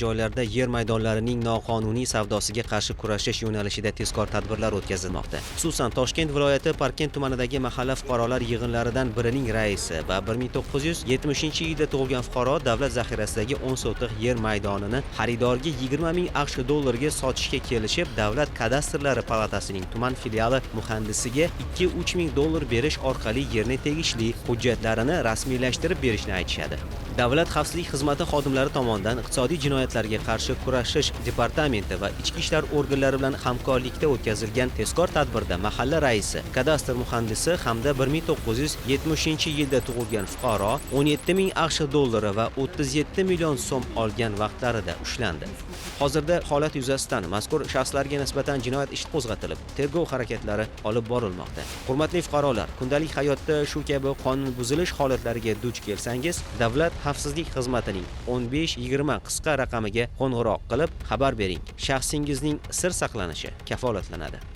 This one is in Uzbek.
joylarda yer maydonlarining noqonuniy savdosiga qarshi kurashish yo'nalishida tezkor tadbirlar o'tkazilmoqda. Xususan, Toshkent viloyati Parkent tumanidagi mahalla fuqarolar yig'inlaridan birining raisi va 1970-yilda tug'ilgan fuqaro davlat zaxirasidagi 10 sotix yer maydonini xaridorga 20 ming AQSh dollarga sotishga kelishib, Davlat kadastrlari palatasining tuman filiali muhandisiga 2-3 ming dollar berish orqali yerni tegishli hujjatlarini rasmiylashtirib berishni aytishadi. Davlat xavfsizlik xizmati xodimlari tomonidan iqtisodiy jinoyatlarga qarshi kurashish departamenti va ichki ishlar organlari bilan hamkorlikda o'tkazilgan tezkor tadbirda mahalla raisi, kadastr muhandisi hamda 1970-yilda tug'ilgan fuqaro 17 ming AQSh dollari va 37 million so'm olgan vaqtlarida ushlandi. Hozirda holat yuzasidan mazkur shaxslarga nisbatan jinoyat ishi qo'zg'atilib, tergov harakatlari olib borilmoqda. Hurmatli fuqarolar, kundalik hayotda shu kabi qonun buzilish holatlariga duch kelsangiz, Davlat xavfsizlik xizmatining 1520 qisqa raqamiga qo'ng'iroq qilib xabar bering. Shaxsingizning sir saqlanishi kafolatlanadi.